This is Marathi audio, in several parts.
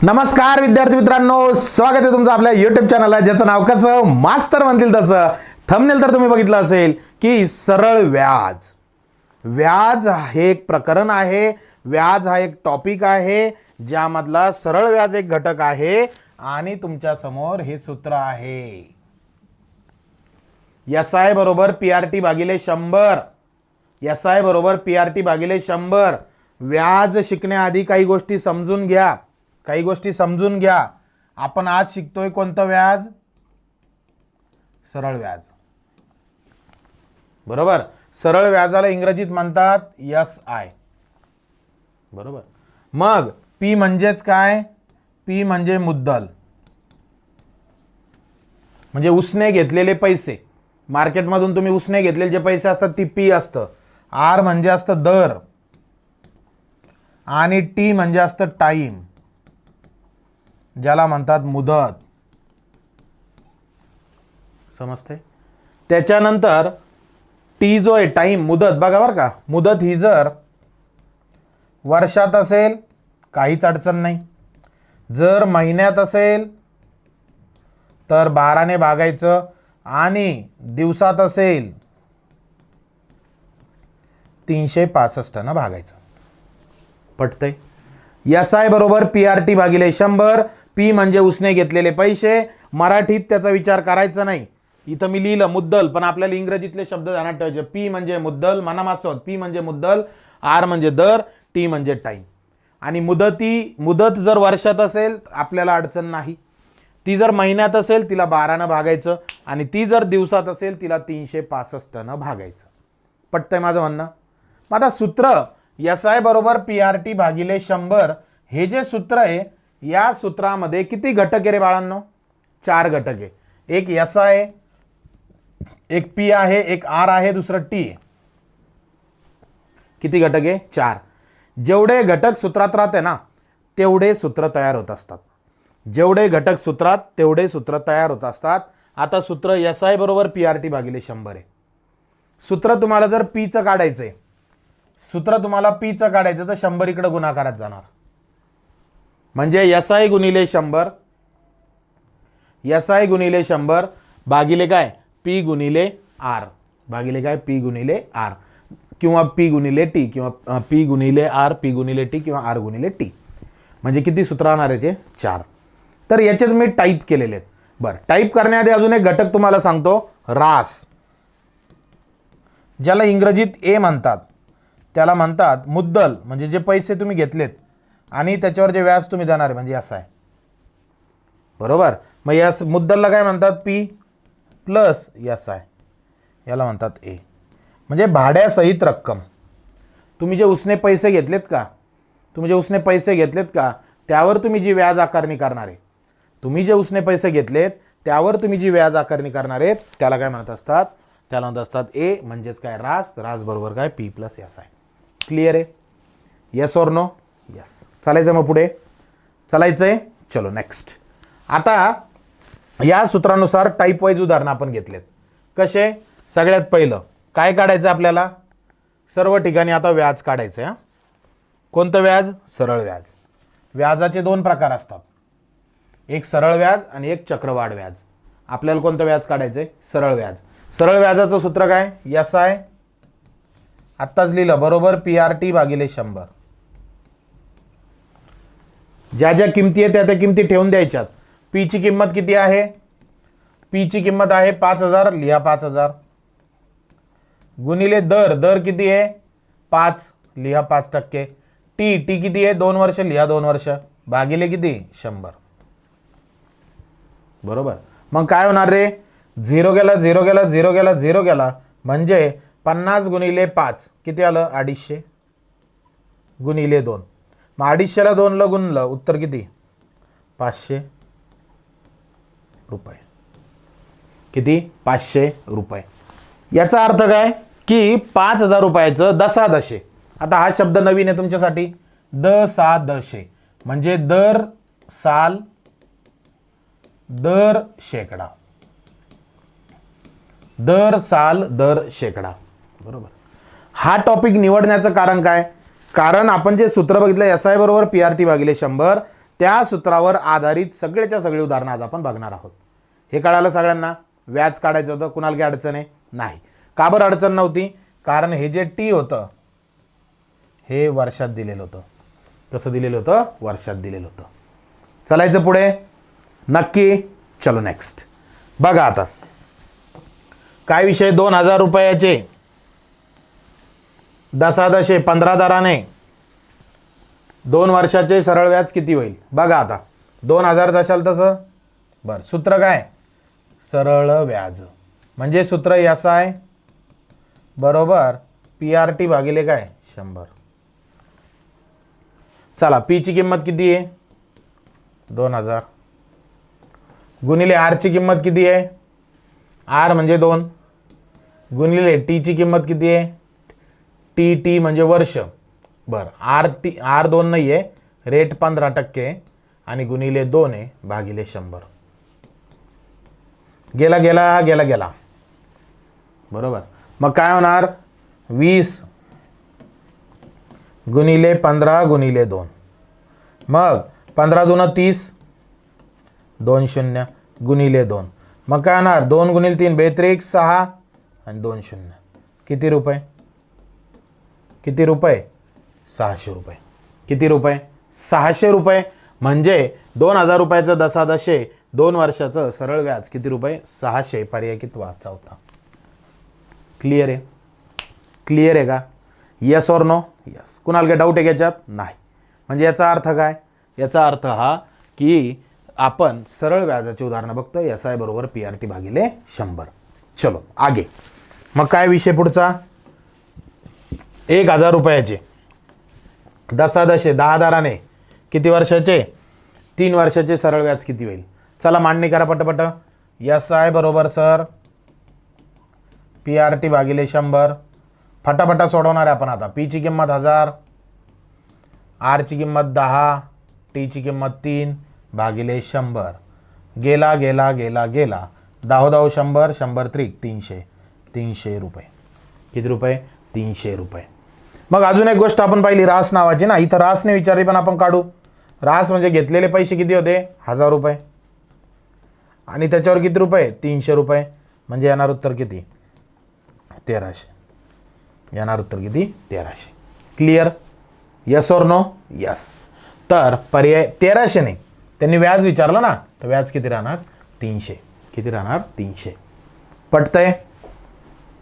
नमस्कार विद्यार्थी मित्रांनो, स्वागत आहे तुमचं आपल्या YouTube चॅनलला, ज्याचं नाव कसं मास्तर म्हणतील तसं. थंबनेल तर तुम्ही बघितलं असेल की सरळ व्याज. व्याज हे एक प्रकरण आहे, व्याज हा एक टॉपिक आहे, ज्यामधला सरळ व्याज एक घटक आहे आणि तुमच्या समोर हे सूत्र आहे. SI बरोबर PRT भागिले 100. SI बरोबर PRT भागिले 100. व्याज शिकण्याआधी काही गोष्टी समजून घ्या. आपण आज शिकतोय कोणतं व्याज? सरळ व्याज. बरोबर. सरळ व्याजाला इंग्रजीत म्हणतात SI. बरोबर. मग P म्हणजेच काय? P म्हणजे मुद्दल, म्हणजे उसने घेतलेले पैसे. मार्केटमधून तुम्ही उसने घेतलेले जे पैसे असतात ती P असतं. R म्हणजे असतं दर आणि T म्हणजे असतं टाइम, ज्याला म्हणतात मुदत. समजते? त्याच्यानंतर T जो आहे टाइम, मुदत बघा बरं का. मुदत ही जर वर्षात असेल काहीच अडचण नाही, जर महिन्यात असेल तर 12 ने भागायचं आणि दिवसात असेल 365 ने भागायचं. पटतंय? SI बरोबर PRT भागिले 100. P म्हणजे उसने घेतलेले पैसे. मराठीत त्याचा विचार करायचा नाही. इथं मी लिहिलं मुद्दल, पण आपल्याला इंग्रजीतले शब्द ध्यानात ठेवायचे. P म्हणजे मुद्दल, मनामासोत P म्हणजे मुद्दल, R म्हणजे दर, T म्हणजे टाइम. आणि मुदत जर वर्षात असेल आपल्याला अडचण नाही, ती जर महिन्यात असेल तिला 12 ने भागायचं आणि ती जर दिवसात असेल तिला 365 ने भागायचं. पटतंय माझं म्हणणं? मग आता सूत्र SI बरोबर PRT भागिले 100 हे जे सूत्र आहे, या सूत्रामध्ये किती घटक आहे रे बाळांनो? 4 घटक आहे. एक SI आहे, एक P आहे, एक R आहे, दुसरं T आहे. किती घटक आहे? 4. जेवढे घटक सूत्रात राहते ना तेवढे सूत्र तयार होत असतात. जेवढे घटक सूत्रात तेवढे सूत्र तयार होत असतात. आता सूत्र SI बरोबर PRT भागिले 100 आहे. सूत्र तुम्हाला जर P चं काढायचंय, सूत्र तुम्हाला P चं काढायचं तर 100 इकडे गुणाकारात जाणार. म्हणजे SI गुणिले 100, SI गुणिले 100 भागिले काय? P गुणिले R. भागिले काय? P गुणिले R किंवा P गुणिले T किंवा P गुणिले R, P गुणिले T किंवा R गुणिले T. म्हणजे किती सूत्र राहणार याचे? 4. तर याचेच मी टाईप केलेले आहेत. बरं, टाईप करण्याआधी अजून एक घटक तुम्हाला सांगतो, रास. ज्याला इंग्रजीत A म्हणतात त्याला म्हणतात मुद्दल, म्हणजे जे पैसे तुम्ही घेतलेत आणि त्याच्यावर जे व्याज तुम्ही देणार म्हणजे SI. बरोबर. मग या मुद्दलला काय म्हणतात? P प्लस SI, याला म्हणतात A. म्हणजे भाड्यासहित रक्कम. तुम्ही जे उसने पैसे घेतलेत का, त्यावर तुम्ही जी व्याज आकारणी करणार आहे, त्याला काय म्हणत असतात? त्याला म्हणत असतात A. म्हणजेच काय? रास बरोबर काय? P plus SI. क्लिअर आहे? येस और नो? यस. चालायचं मग पुढे? चालायचंय. चलो नेक्स्ट. आता या सूत्रानुसार टाईप वाईज उदाहरण आपण घेतलेत. कसे? सगळ्यात पहिलं काय काढायचं आपल्याला? सर्व ठिकाणी आता व्याज काढायचं आहे. कोणतं व्याज? सरळ व्याज. व्याजाचे 2 प्रकार असतात, एक सरळ व्याज आणि एक चक्रवाढ व्याज. आपल्याला कोणतं व्याज काढायचंय? सरळ व्याज. सरळ व्याजाचं सूत्र काय? SI आत्ताच लिहिलं बरोबर PRT भागिले 100. ज्या ज्या किमती आहे त्या किमती ठेवून द्यायच्यात. P ची किंमत किती आहे? P ची किंमत आहे 5000. लिहा 5000. गुणिले दर किती आहे? 5. लिहा 5%. T किती आहे? 2 वर्ष. लिहा 2 वर्ष. भागिले किती? 100. बरोबर. मग काय होणार रे? 0 गेला म्हणजे 50 गुणिले 5 किती आलं? 250 गुणिले 2. मग 250 ला 2 ला गुणलं, उत्तर किती? 500 रुपये. किती? 500 रुपये. याचा अर्थ काय? की 5000 रुपयाचं दशादशे. आता हा शब्द नवीन आहे तुमच्यासाठी. दशादशे म्हणजे दर साल, दर शेकडा. दर साल, दर शेकडा. बरोबर. हा टॉपिक निवडण्याचं कारण काय? कारण आपण जे सूत्र बघितलं SI बरोबर PRT भागिले 100, त्या सूत्रावर आधारित सगळेच्या सगळे उदाहरणं आज आपण बघणार आहोत. हे कळालं सगळ्यांना. व्याज काढायचं होतं, कुणाला काही अडचण आहे नाही. का बरं अडचण नव्हती? कारण हे जे टी होतं हे वर्षात दिलेलं होतं. कसं दिलेलं होतं? वर्षात दिलेलं होतं. चलायचं पुढे नक्की. चलो नेक्स्ट बघा आता काय विषय. 2000 रुपयाचे 10 15 दराने 2 वर्षाचे सरळ व्याज किती होईल? बघा आता 2000 असाल तसं. बरं, सूत्र काय? सरळ व्याज म्हणजे सूत्र असं आहे बरोबर PRT भागिले काय 100. चला पी ची किंमत किती आहे? 2000 गुणिले आर ची किंमत किती आहे? आर म्हणजे 2 गुणिले टी ची किंमत किती आहे? टी म्हणजे वर्ष. बरं, आर 2 नाही आहे, रेट 15% आणि गुणिले 2 आहे भागिले 100. गेला गेला गेला गेला बरोबर. मग काय होणार? 20 गुणिले 15 गुणिले 2. मग 15 दून 30, 2 0 गुणिले 2. मग काय होणार? 2 गुणिले 3 बेत्रिक 6 आणि 2 0. किती रुपये? किती रुपये? 600 रुपये. किती रुपये? 600 रुपये. म्हणजे 2000 रुपयाचं 10 2 वर्षाचं सरळ व्याज किती रुपये? 600. पर्याय कितवा? चौथा. क्लिअर आहे? क्लिअर आहे का? येस और नो? यस. कुणाला काही डाऊट आहे याच्यात? नाही. म्हणजे याचा अर्थ काय? याचा अर्थ हा की आपण सरळ व्याजाची उदाहरणं बघतो. SI बरोबर PRT भागिले 100. चलो आगे. मग काय विषय पुढचा? 1000 रुपयाचे 10 दराने किती वर्षाचे? 3 वर्षाचे सरळ व्याज किती होईल? चला मांडणी करा पटपट. SI बरोबर सर PRT भागिले 100. फटाफटा सोडवणार आहे आपण आता. पी ची किंमत 1000, आर ची किंमत 10, टी ची किंमत 3 भागिले 100. गेला गेला गेला गेला 10 10 100 100 त्रिक 300. 300 रुपये. किती रुपये? 300 रुपये. मग अजून एक गोष्ट आपण पाहिली रास नावाची ना. इथं रासने विचारली पण आपण काढू. रास म्हणजे घेतलेले पैसे किती होते? 1000 रुपये आणि त्याच्यावर किती रुपये? 300 रुपये. म्हणजे येणार उत्तर किती? 1300. येणार उत्तर किती? 1300. क्लिअर? यस और नो? यस. तर पर्याय 1300 नाही, त्यांनी व्याज विचारलं ना, तर व्याज किती राहणार? 300. किती राहणार? 300. पटतंय?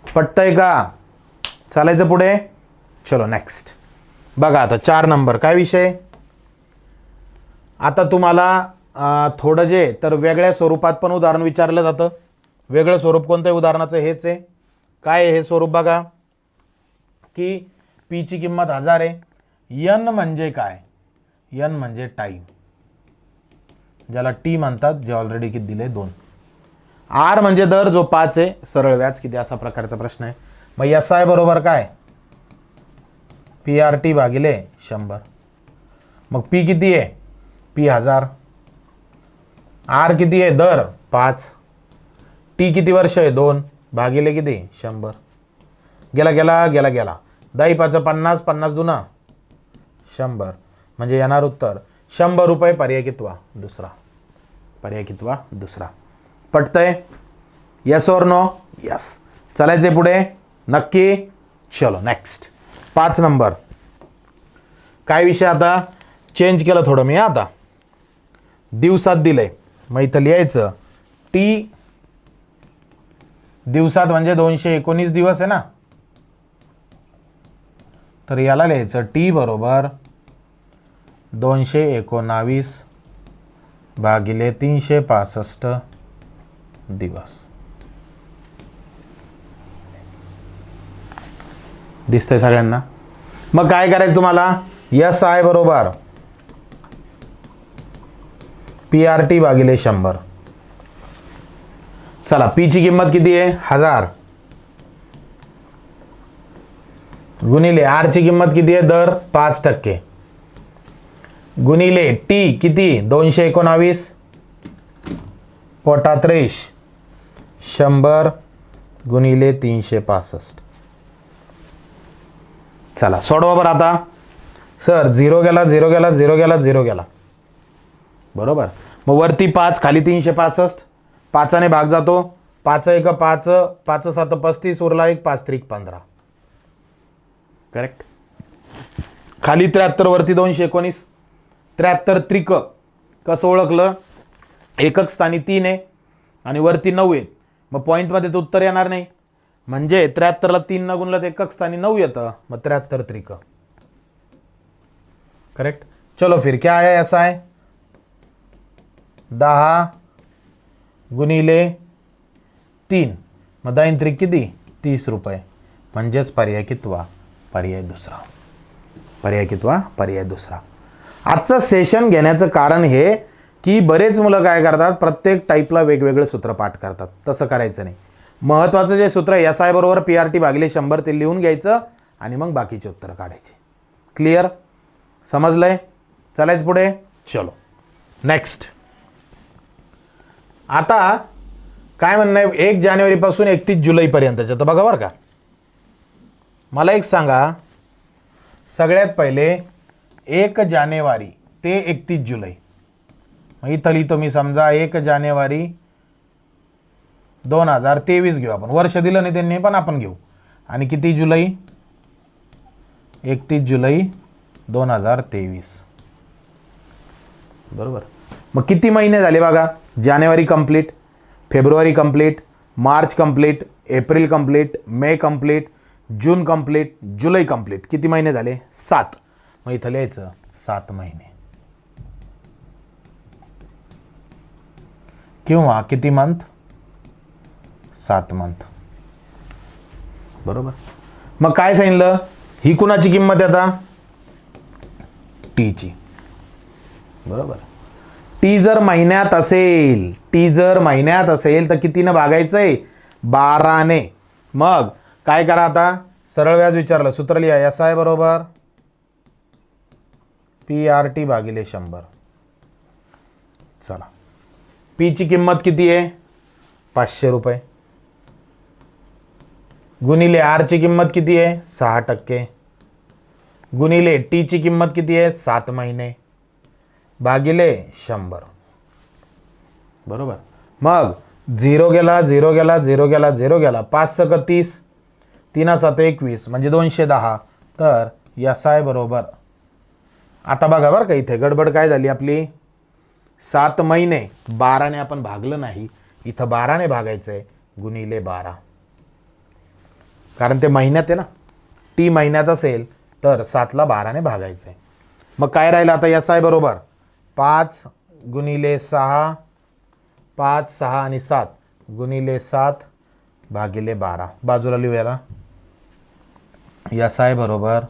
पटतंय का? चालायचं पुढे. चलो नेक्स्ट बघा आता 4 नंबर. काय विषय? आता तुम्हाला थोडं जे तर वेगळ्या स्वरूपात पण उदाहरण विचारलं जातं. वेगळं स्वरूप कोणतं आहे उदाहरणाचं? हेच आहे. काय आहे हे स्वरूप? बघा की पी ची किंमत 1000 आहे. एन म्हणजे काय? एन म्हणजे टाईम, ज्याला टी म्हणतात, जे ऑलरेडी किती दिले? 2. आर म्हणजे दर, जो 5 आहे. सरळ व्याज किती? असा प्रकारचा प्रश्न आहे. मग SI बरोबर काय? PRT भागिले 100. मग पी किती आहे? पी 1000. आर किती आहे? दर 5. टी किती वर्ष आहे? 2 भागिले किती? 100. गेला गेला गेला गेला 10 5 50, 50 दुना 100. म्हणजे येणार उत्तर 100 रुपये. पर्याय कितवा? दुसरा. पर्याय कितवा? दुसरा. पटतंय? यस और नो? यस. चलायचे पुढे नक्की. चलो नेक्स्ट 5 नंबर. काय विषय? आता चेंज केलं थोडं मी. आता दिवसात दिलंय, मग इथं लिहायचं टी दिवसात म्हणजे 219 दिवस आहे ना, तर याला लिहायचं टी बरोबर 219 भागिले 365 दिवस. दिसतंय सगळ्यांना? मग काय करायचं तुम्हाला? SI बरोबर PRT भागिले 100. चला पी ची किंमत किती आहे? 1000 गुणिले आर ची किंमत किती आहे? दर 5% गुणिले टी किती? 219 पोटा 30 100 गुणिले 365. चला सोडवा बरं आता. सर 0 गेला 0 गेला 0 गेला 0 गेला. बरोबर. मग वरती 5 खाली 365, 5ने भाग जातो, 5 1 5, 5 7 35, उरला 1, 5 3 15. करेक्ट. खाली 73 वरती 219, 73 त्रिक कसं ओळखलं, एकक स्थानी 3 आहे आणि वरती 9 आहे. मग पॉईंटमध्ये तर उत्तर येणार नाही, म्हणजे 73ला 3 न गुणलं तर एकक स्थानी 9 येतं. मग 73 त्रिक. करेक्ट. चलो फिर क्या आया ऐसा है, 10 गुणिले 3, मग 10 त्रिक किती 30 रुपये. म्हणजेच पर्याय कितवा, पर्याय दुसरा. पर्याय कितवा, पर्याय दुसरा. आजचं सेशन घेण्याचं कारण हे की बरेच मुलं काय करतात, प्रत्येक टाईपला वेगवेगळे सूत्र पाठ करतात. तसं करायचं नाही. महत्त्वाचं जे सूत्र एस आय बरोबर PRT भागिले 100 ते लिहून घ्यायचं आणि मग बाकीचे उत्तर काढायचे. क्लिअर, समजलंय. चालायचं पुढे. चलो नेक्स्ट. आता काय म्हणणं आहे, 1 जानेवारीपासून 31 जुलैपर्यंतचं. तर बघा बरं का, मला एक सांगा, सगळ्यात पहिले 1 जानेवारी ते 31 जुलै. मग इथं लिहितो मी, समजा 1 जानेवारी 2023 घेऊ आपण, वर्ष दिलं नाही त्यांनी पण आपण घेऊ. आणि किती जुलै, 31 जुलै 2023. बरोबर. मग किती महिने झाले बघा, जानेवारी कंप्लीट, फेब्रुवारी कंप्लीट, मार्च कंप्लीट, एप्रिल कंप्लीट, मे कंप्लीट, जून कंप्लीट, जुलै कंप्लीट. किती महिने झाले, 7. मग इथं लिहायचं 7 महिने. किंवा किती मंथ, 7 मंथ. बरोबर. मग काय सांगितलं, ही कुणाची किंमत आहे आता, टीची. बरोबर. टी जर महिन्यात असेल, टी जर महिन्यात असेल तर कितीनं भागायचंय, 12ने. मग काय करा, आता सरळ व्याज विचारलं, सूत्र लिहा, एस आय बरोबर PRT भागिले 100. चला, पीची किंमत किती आहे, 500 रुपये, गुणिले आरची किंमत किती आहे, 6%, गुणिले टीची किंमत किती आहे, 7 महिने, भागिले 100. बरोबर. मग 0 गेला, 0 गेला, 0 गेला, 0 गेला, 5 × 30, 3 × 7 21, म्हणजे 210. तर एस आय बरोबर, आता बघा बरं का, इथे गडबड काय झाली आपली, 7 महिने 12ने आपण भागलं नाही, इथं 12ने भागायचं आहे, गुणिले 12. कारण ते महिन्यात आहे ना, टी महिन्यात असेल तर 7ला 12ने भागायचं आहे. मग काय राहिलं आता, एस आय बरोबर 5 गुणिले 6, 5 6 आणि 7 गुणिले 7 भागिले 12. बाजूला लिहूयाला, एस आय बरोबर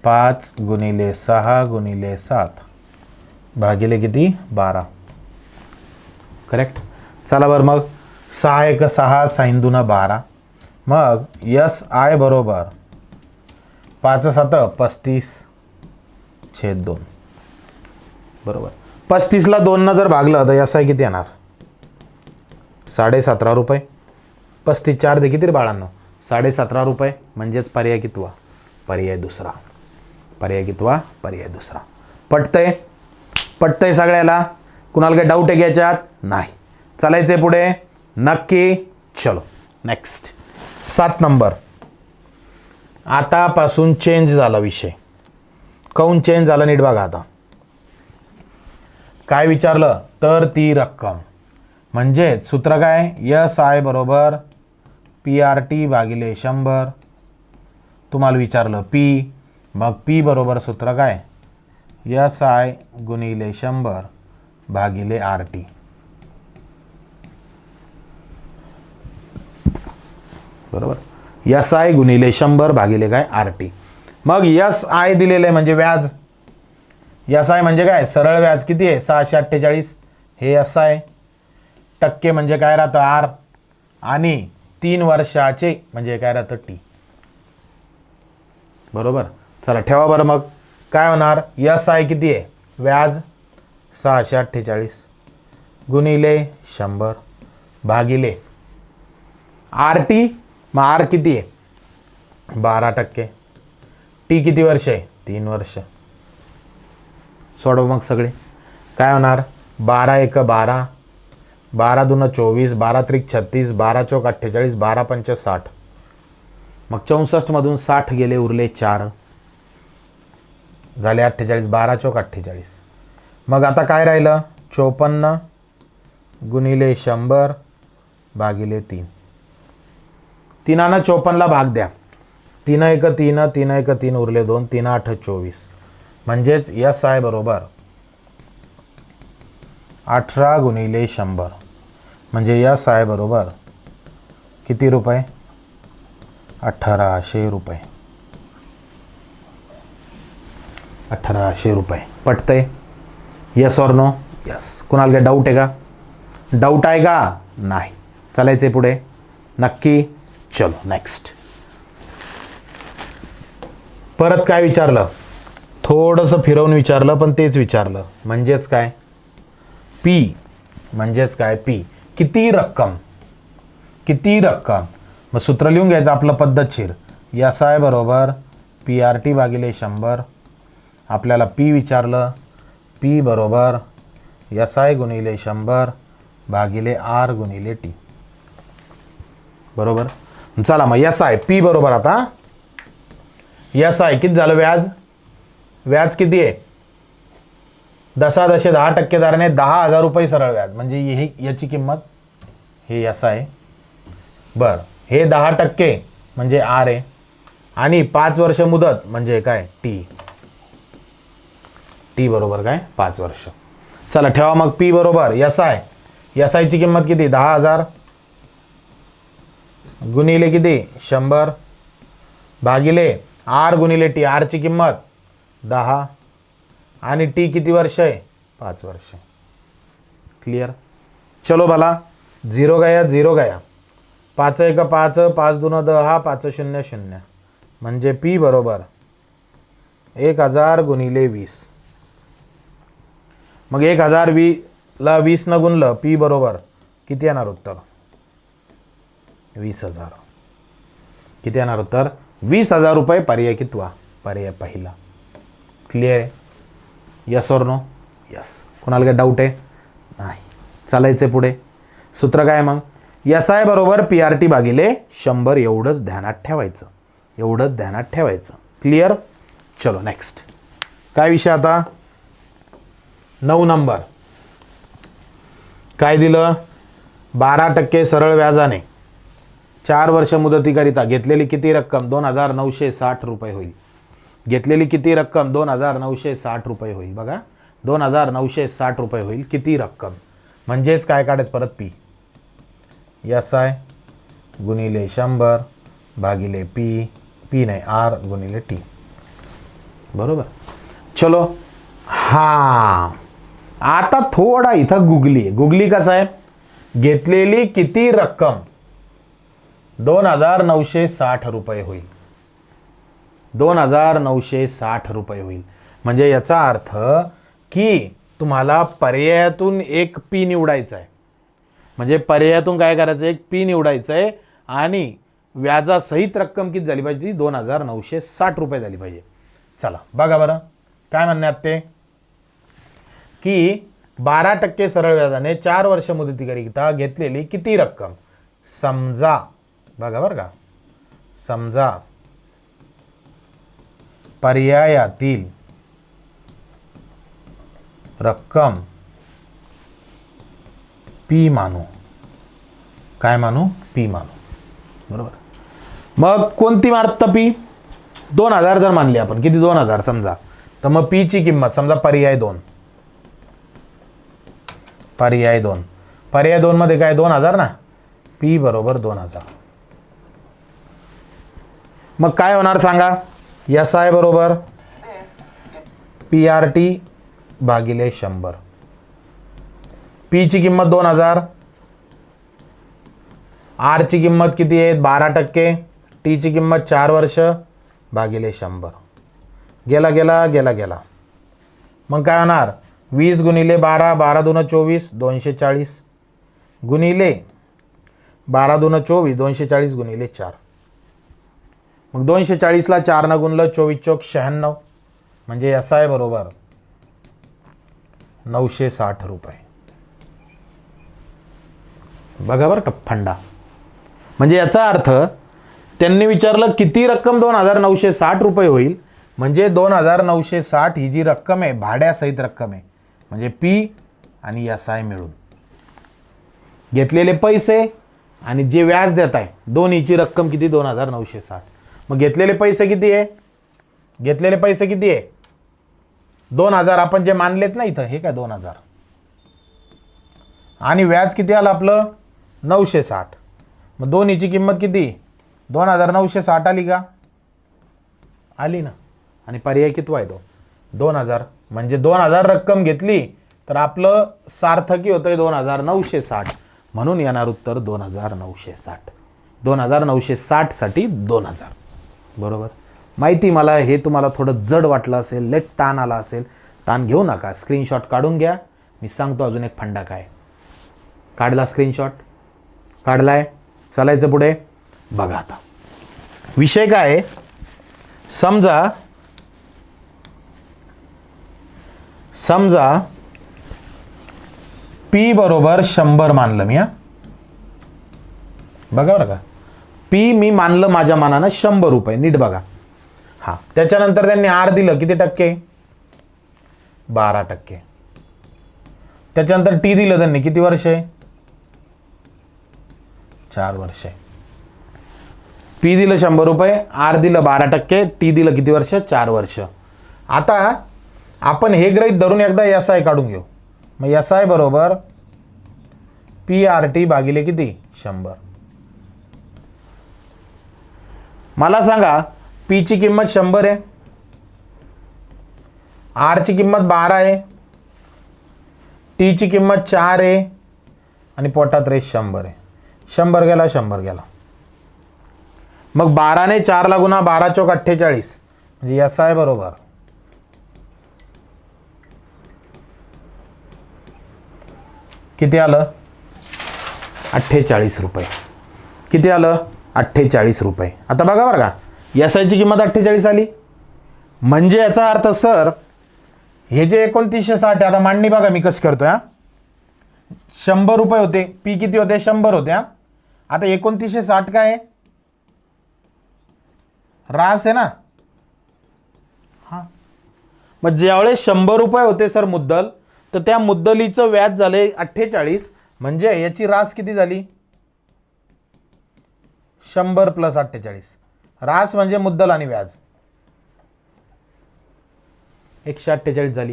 5 गुणिले 6 गुणिले 7 भागिले किती, 12. करेक्ट. चला बरं, मग 6 1 6, 6 2 12. मग एस आय बरोबर 5 7 35/2. बरोबर. 35ला 2 जर भागलं तर एस आय किती येणार, 17.5 रुपये. 35 4 दे किती रे बाळांनो, 17.5 रुपये. म्हणजेच पर्याय कितवा, पर्याय दुसरा. पर्याय कितवा, पर्याय दुसरा. पटतंय, पटतंय सगळ्याला, कुणाला काही डाऊट आहे याच्यात, नाही. चालायचंय पुढे नक्की. चलो नेक्स्ट. 7 नंबर. आतापासून चेंज झाला विषय. काऊन चेंज झाला नीट बघा. आता काय विचारलं, तर ती रक्कम, म्हणजे सूत्र काय, एस आय बरोबर PRT भागिले 100. तुम्हाला विचारलं पी, मग पी बरोबर सूत्र काय, एस आय गुणिले 100 भागिले RT. बरोबर. एस आय गुणिले 100 भागिले काय, RT. मग एस आय दिलेलं आहे म्हणजे व्याज. एस आय म्हणजे काय, सरळ व्याज किती आहे, 648. हे एस आय. टक्के म्हणजे काय राहतं, आर. आणि 3 वर्षाचे म्हणजे काय राहतं, टी. बरोबर. चला ठेवा बरं, मग काय होणार, एस आय किती आहे, व्याज 648 गुणिले 100 भागिले RT. मग आर किती आहे, 12%. टी किती वर्ष आहे, 3 वर्ष. सोडव मग सगळे. काय होणार 12 एक 12, 12 दून 24, 12 त्रिक 36, 12 चौक 48, 12 पंच 60. मग 64 मधून 60 गेले, उरले 4 झाले 48, 12 चौक 48. मग आता काय राहिलं 54 गुणिले 100 भागिले 3. 3 54ला भाग द्या. 3 एक 3, 3 एक 3, उरले 2, 3 8 24. म्हणजेच यस आहे बरोबर 18 गुणिले 100. म्हणजे यस आहे बरोबर किती रुपये 1800 रुपये. 1800 रुपये. पटतंय? यस और नो? यस. कुणाला काय डाऊट आहे का? डाऊट आहे का? नाही. चालायचे पुढे नक्की. चलो नेक्स्ट. परत काय विचारलं, थोडंसं फिरवून विचारलं पण तेच विचारलं. म्हणजेच काय पी. म्हणजेच काय पी. किती रक्कम. किती रक्कम. मग सूत्र लिहून घ्यायचं आपलं पद्धतशीर. यस आहे बरोबर पी आर टी भागिले 100. आपल्याला पी विचारलं. पी बरोबर यस आय गुणिले 100 भागिले आर गुणिले टी. बरोबर. चला मग यस आय पी बरोबर. आता यस आय किती झालं व्याज. व्याज किती आहे 10% दराने 10,000 रुपये सरळ व्याज. म्हणजे ही याची किंमत हे यस आहे. बरं हे 10% म्हणजे आर आहे. आणि 5 वर्ष मुदत म्हणजे काय टी. टी बरोबर काय 5 वर्ष. चला ठेवा मग पी बरोबर यस आय. यस आयची किंमत किती 10,000 गुणिले किती 100 भागिले आर गुणिले टी. आरची किंमत 10 आणि टी किती वर्ष आहे 5 वर्ष. क्लियर. चलो भला 0 गया 0 गया. 5 एक 5, 5 दून 10, 5 0 0. म्हणजे पी बरोबर 1000 गुणिले 20. मग 1000ला 20 न गुणलं पी बरोबर किती येणार उत्तर 20,000. किती येणार उत्तर 20,000 रुपये. पर्याय कितवा पर्याय पहिला. क्लिअर आहे. यस और नो? यस. कोणाला काय डाऊट आहे? नाही. चालायचं पुढे. सूत्र काय मग यस आय बरोबर पी आर टी भागिले 100. एवढंच ध्यानात ठेवायचं. एवढंच ध्यानात ठेवायचं. क्लिअर. चलो नेक्स्ट. काय विषय आता 9 नंबर. काय दिलं 12% सरळ व्याजाने 4 वर्ष मुदतीकरिता घेतलेली किती रक्कम 2,960 रुपये होईल. घेतलेली किती रक्कम 2,960 रुपये होईल. बघा 2,960 रुपये होईल. किती रक्कम. म्हणजेच काय काढायचं परत पी. यस आय गुणिले 100 भागिले पी. पी नाही आर गुणिले टी. बरोबर. चलो. हां आता थोडा इथं गुगली. गुगली कसं आहे घेतलेली किती रक्कम 2,960 रुपये होईल. 2,960 रुपये होईल. म्हणजे याचा अर्थ की तुम्हाला पर्यायातून एक पी निवडायचा आहे. म्हणजे पर्यायातून काय करायचं एक पी निवडायचं आहे आणि व्याजासहित रक्कम किती झाली पाहिजे 2,960 रुपये झाली पाहिजे. चला बघा बरं काय म्हणण्यात ते की 12% सरळ व्याजाने 4 वर्ष मुदतीकरिता घेतलेली किती रक्कम. समजा बघा बरं का समजा पर्यायातील रक्कम पी मानू. काय मानू पी मानू. बरोबर. मग कोणती मारत पी 2,000 जर मानली आपण किती 2,000 समजा तर मग पी ची किंमत समजा पर्याय 2. पर्याय 2. पर्याय 2 मध्ये काय 2,000 ना. पी बरोबर 2,000. मग काय होणार सांगा यस आय बरोबर पी आर टी भागिले 100. पी ची किंमत 2,000. आर ची किंमत किती आहे 12%. टी ची किंमत 4 वर्ष भागिले 100. गेला गेला गेला गेला. मग काय होणार 20 गुणिले 12, 12 दून 24, 240 गुणिले 12 दून 24, 240 गुणिले 4. मग 240ला 4 न गुणलं 24 चौक 96. म्हणजे यस आय बरोबर 960 रुपये. बघा बरं का फंडा. म्हणजे याचा अर्थ त्यांनी विचारलं किती रक्कम 2960 रुपये होईल. म्हणजे 2960 ही जी रक्कम आहे भाड्यासहित रक्कम आहे. म्हणजे पी आणि SI मिळून घेतलेले पैसे आणि जे व्याज देत आहे दोन्हीची रक्कम किती 2960. मग घेतलेले पैसे किती आहे? घेतलेले पैसे किती आहे? 2000 आपण जे मानलेत ना इथं, हे काय 2000 आणि व्याज किती आलं आपलं 960. मग दोन्हीची किंमत किती 2960 आली का? आली ना. आणि पर्याय किती आहे तो 2000. म्हणजे 2000 रक्कम घेतली तर आपलं सार्थकी होतंय 2960. म्हणून येणार उत्तर 2960. 2960 साठी 2000. बरोबर. माहिती मला हे तुम्हाला थोडं जड वाटलं असेल, लेट ताण आला असेल. ताण घेऊ नका, स्क्रीनशॉट काढून घ्या. मी सांगतो अजून एक फंडा काय. काढला स्क्रीनशॉट? काढलाय. चालायचं पुढे. बघा आता विषय काय आहे. समजा पी बरोबर 100 मानलं मी. बघा बरं का, पी मी मानलं माझ्या मनानं 100 रुपये. नीट बघा. हा, त्याच्यानंतर त्यांनी आर दिलं किती टक्के 12%. त्याच्यानंतर टी दिलं त्यांनी किती वर्ष आहे 4 वर्ष. पी दिलं 100 रुपये, आर दिलं 12%, टी दिलं किती वर्ष 4 वर्ष. आता आपण हे गृहीत धरून एकदा SI काढून घेऊ. मग SI बरोबर PRT भागिले किती 100. मला सांगा P ची किंमत 100 आहे, R ची किंमत 12 आहे, T ची किंमत 4 आहे आणि पोटात रेष 100 आहे. 100 गेला 100 गेला. मग 12 ने 4 ला गुणा 12 चौक 48. म्हणजे SI बरोबर किती आलं 48 रुपये. किती आलं 48 रुपये. आता बघा बरं का, SI ची किंमत 48 आली. म्हणजे याचा अर्थ सर हे जे 2960 आता मांडणी बघा मी कशी करतोय. 100 रुपये होते, पी किती होते 100 होते. आता 2960 काय आहे रास आहे ना. हा, मग ज्यावेळेस 100 रुपये होते सर मुद्दल, तर त्या मुद्दलीचं व्याज झाले 48. म्हणजे याची रास किती झाली 100 + 48. रास म्हणजे मुद्दल आणि व्याज 148 झाली.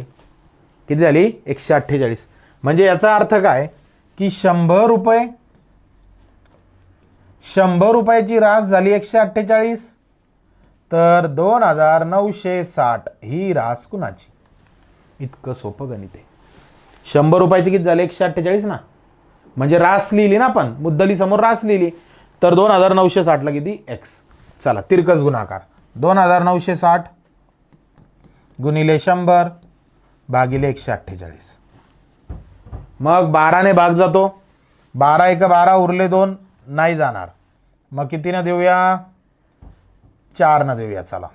किती झाली 148. म्हणजे याचा अर्थ काय की 100 रुपयाची रास झाली 148. तर 2960 ही रास कुणाची. इतकं सोपं गणित आहे. 100 रुपयाची किती झाले 148 ना. म्हणजे रास लिहिली ना आपण, मुद्दली समोर रास लिहिली. तर 2960 ला किती x. चला तिरकस गुणाकार 2960 गुणिले 100 भागिले 148. मग 12 ने भाग जातो. 12 × 12 उरले 2 नाही जाणार. मग किती न देऊया 4 न देऊया. चला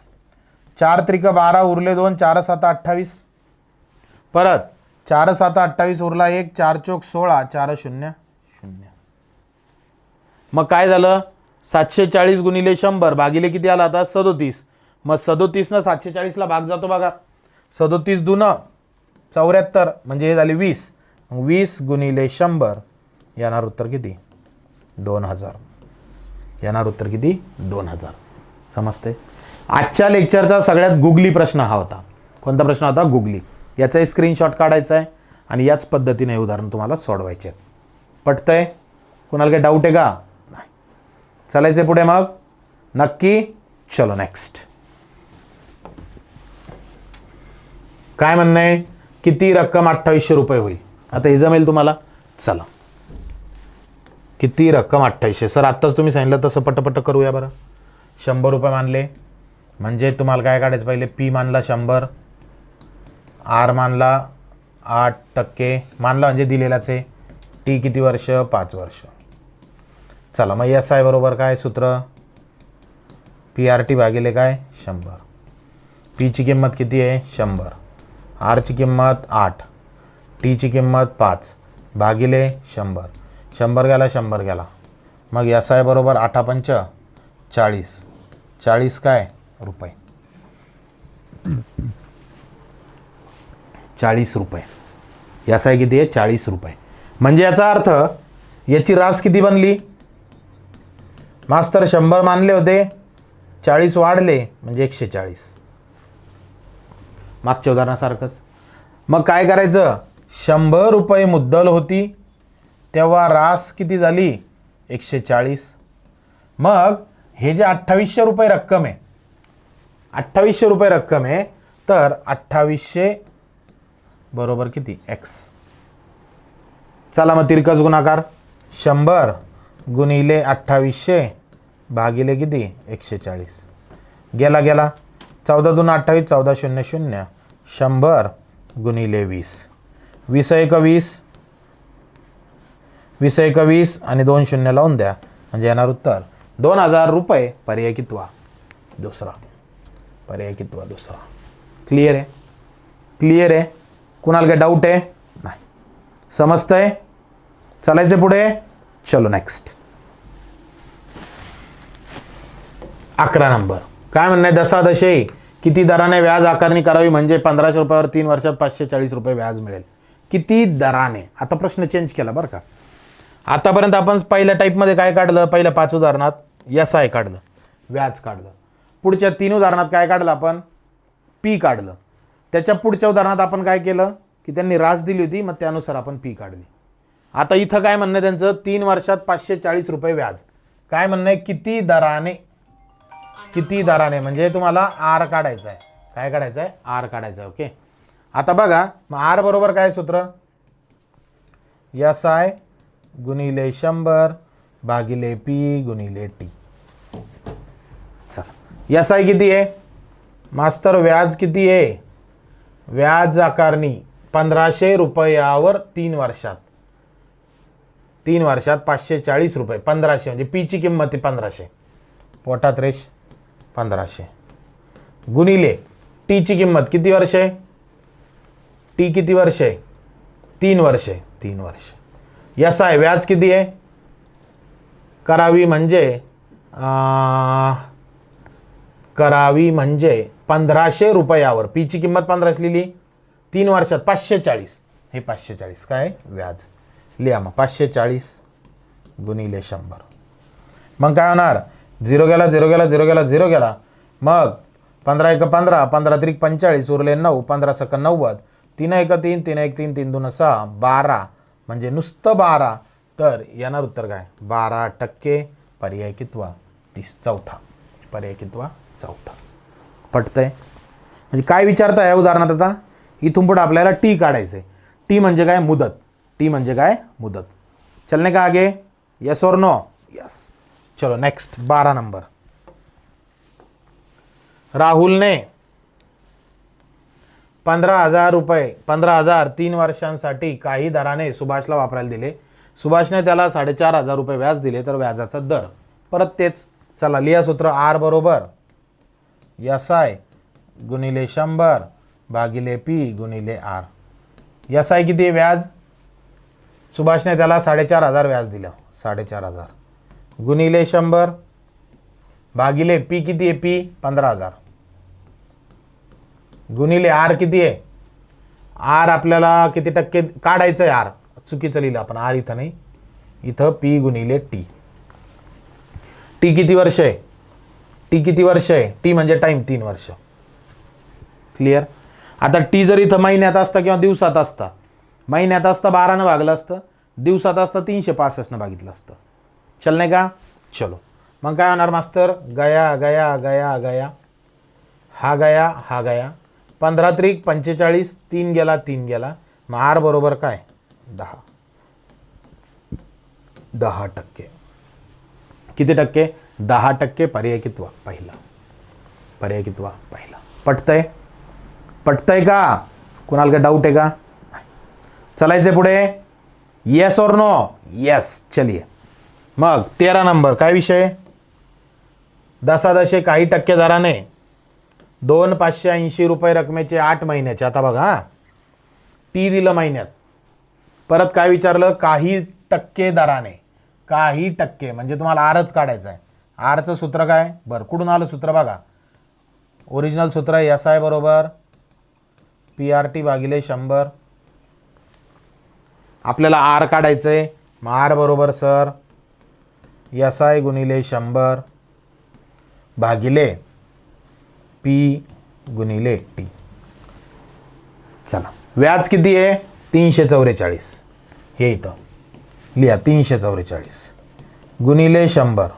4 × 12 उरले 2, 4 × 7 28. परत 4 × 7 28 उरला 1, 4 चौक 16, 4 0 0. मग काय झालं 740 गुणिले 100 भागिले किती आला आता 37. मग 37 न 740 ला भाग जातो बघा. 37 दून 74 म्हणजे हे झाले 20. 20 गुणिले 100 येणार उत्तर किती 2000. येणार उत्तर किती 2000. समजते. आजच्या लेक्चरचा सगळ्यात गुगली प्रश्न हा होता. कोणता प्रश्न होता गुगली. याचा स्क्रीनशॉट काढायचा आहे आणि याच पद्धतीने हे उदाहरण तुम्हाला सोडवायचे आहे. पटतंय? कोणाला काही डाऊट आहे का? नाही. चालायचे पुढे मग नक्की. चलो नेक्स्ट. काय म्हणणं आहे किती रक्कम 2800 रुपये होईल. आता हे जमेल तुम्हाला. चला किती रक्कम 2800. सर आत्ताच तुम्ही सांगितलं तसं पटपट करूया बरं. 100 रुपये मानले म्हणजे तुम्हाला काय काढायचं पहिले पी मानला 100, आर मानला 8% मानला म्हणजे दिलेलाच आहे. टी किती वर्ष 5 वर्ष. चला मग SI बरोबर काय सूत्र PRT भागिले काय 100. पी ची किंमत किती आहे 100, आर ची किंमत 8, टीची किंमत 5 भागिले 100, 100 गेला 100 गेला, मग याचा आहे बरोबर 8 पंच 40, 40 काय रुपये, 40 रुपये. याचा आहे किती आहे 40 रुपये. म्हणजे याचा अर्थ याची रास किती बनली मास्तर? 100 मानले होते, 40 वाढले म्हणजे 140. मागच्या उदाहरणासारखंच. मग काय करायचं? 100 रुपये मुद्दल होती तेव्हा रास किती झाली 140. मग हे जे 2800 रुपये रक्कम आहे, 2800 रुपये रक्कम आहे, तर 2800 बरोबर किती x. चला मग तिरकस गुणाकार 100 गुणिले 2800 भागिले किती 140. गेला गेला 14 दून 28, 14 शून्य शून्य, 100 गुणिले 20, 20 एक 20, 20 एक 20 आणि 2 शून्य लावून द्या म्हणजे येणार उत्तर 2000 रुपये. पर्याय कितवा? दुसरा. पर्याय कितवा? दुसरा. क्लिअर आहे? क्लिअर आहे? कुणाला काय डाऊट आहे? नाही. समजतंय? चालायचं पुढे. चलो नेक्स्ट. 11 नंबर. काय म्हणणं आहे? दशादशे किती दराने व्याज आकारणी करावी म्हणजे 1500 रुपयावर 3 वर्षात 540 रुपये व्याज मिळेल? किती दराने? आता प्रश्न चेंज केला बरं का. आतापर्यंत आपण पहिल्या टाईपमध्ये काय काढलं? पहिल्या 5 उदाहरणात SI काढलं, व्याज काढलं. पुढच्या 3 उदाहरणात काय काढलं आपण? P काढलं. त्याच्या पुढच्या उदाहरणात आपण काय केलं की त्यांनी रास दिली होती, मग त्यानुसार आपण P काढली. आता इथं काय म्हणणं आहे त्यांचं? 3 वर्षात 540 रुपये व्याज. काय म्हणणं आहे? किती दराने? किती दराने म्हणजे तुम्हाला R काढायचं आहे. काय काढायचं आहे? R काढायचं आहे. ओके. आता बघा मग R बरोबर काय सूत्र? SI गुणिले 100 भागिले P गुणिले T. चला SI किती आहे मास्तर? व्याज किती आहे? व्याज आकारणी 1500 रुपयावर 3 वर्षात. 3 वर्षात 540 रुपये. 1500 म्हणजे P ची किंमत आहे 1500. पोटात रेष 1500 गुणिले T ची किंमत किती वर्ष आहे? T किती वर्ष आहे? 3 वर्ष आहे. 3 वर्ष. SI व्याज किती आहे? करावी म्हणजे 1500 रुपयावर. P ची किंमत 1500 लिहिली. 3 वर्षात 540. हे 540 काय व्याज लिहा. मग 540 गुणिले 100. मग काय होणार? 0 गेला 0 गेला 0 गेला 0 गेला. मग 15 एक 15, 15 त्रिक 45, उरले 9, 15 सक 90, 3 एक 3, 3 एक 3, 3 2 6, 12 म्हणजे नुसतं 12. तर येणार उत्तर काय? 12%. पर्याय कितवा? 30. चौथा. पर्याय कितवा? चौथा. पटतंय? म्हणजे काय विचारता या उदाहरणात? आता इथून पुढे आपल्याला T काढायचं आहे. T म्हणजे काय? मुदत. T म्हणजे काय? मुदत. चलने का आगे? यस और नो? यस. चलो नेक्स्ट 12 नंबर. राहुलने 15,000 रुपये 15,000 3 वर्षांसाठी काही दराने सुभाषला वापरायला दिले. सुभाषने त्याला 4,500 रुपये व्याज दिले, तर व्याजाचा दर परत तेच. चला लिहा सूत्र. R बरोबर SI गुणिले 100 भागिले P गुणिले R. SI किती आहे व्याज? सुभाषने त्याला 4,500 व्याज दिलं. 4,500 गुणिले 100 भागिले P किती आहे? P 15,000 गुणिले R किती आहे? R आपल्याला किती टक्के काढायचं आहे? R चुकीचं लिहिलं आपण. R इथं नाही, इथं P गुणिले T. T किती वर्ष आहे? T किती वर्ष आहे? T म्हणजे टाइम 3 वर्ष. क्लिअर? आता T जर इथं महिन्यात असता किंवा दिवसात असता, महिन्यात असता 12 ने भागलं असतं, दिवसात असता 365 ने भागितलं असतं. चलने का? चलो. मग काय होणार मास्तर? गया गया गया गया, हा गया हा गया. 15 त्रिक 45, 3 गेला 3 गेला. मग R बरोबर काय? 10. 10%. किती टक्के? 10%. पर्याय कितवा? पहिला. पर्याय कितवा? पहिला. पटतंय? पटतंय का? कुणाला काय डाऊट आहे का? चलायचे पुढे. येस और नो? येस. चलिए. मग 13 नंबर. काय विषय? दशादशे काही टक्के दराने 2,580 रुपये रकमेचे 8 महिन्याचे. आता बघा, T दिलं महिन्यात परत काय विचारलं, काही टक्के दराने, काही टक्के म्हणजे तुम्हाला आरच काढायचं आहे. आरचं सूत्र काय, बरं कुठून आलं सूत्र बघा, ओरिजिनल सूत्र आहे SI बरोबर PRT भागिले 100. आपल्याला आर काढायचं आहे, मग आर बरोबर सर SI गुणिले 100 भागिले P गुणिले T. चला व्याज किती आहे 344, हे इथं लिहा 344 गुणिले 100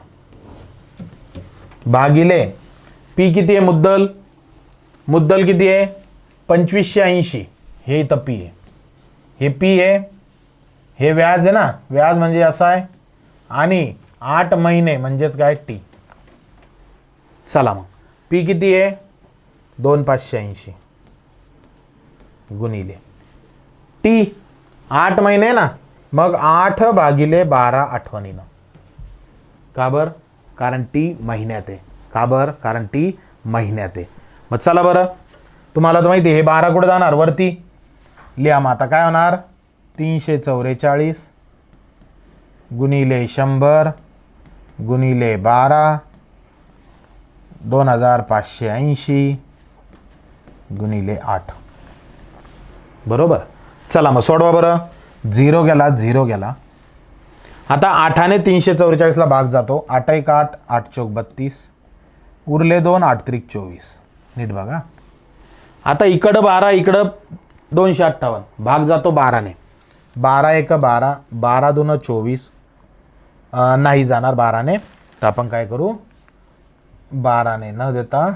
भागिले P किती आहे, मुद्दल, मुद्दल किती आहे 2580, हे इथं P आहे, हे P आहे, हे व्याज आहे ना, व्याज म्हणजे असं आहे, आणि 8 महिने म्हणजेच काय T. चला मग P किती आहे 2580 गुणिले T 8 महिने ना, मग 8 भागिले 12 आठवणीनं. का बरं, कारण T महिन्यात आहे. का बरं, कारण T महिन्यात आहे. मग चला बरं, तुम्हाला तर माहिती आहे हे 12 कुठं जाणार वरती, लिहा. मग आता काय होणार 344 गुणिले 100 गुणिले 12 2580 गुणिले 8. बरोबर. चला मग सोडवा बरं, 0 गेला 0 गेला. आता 8ने 344ला भाग जातो, 8 1 8, 8 चौक 32, उरले 2, 8 त्रिक 24. नीट बघा, आता इकडं 12 इकडं 258, भाग जातो 12ने, 12 1 12, 12 2 24, नाही जाणार 12ने, तर आपण काय करू 12ने न देता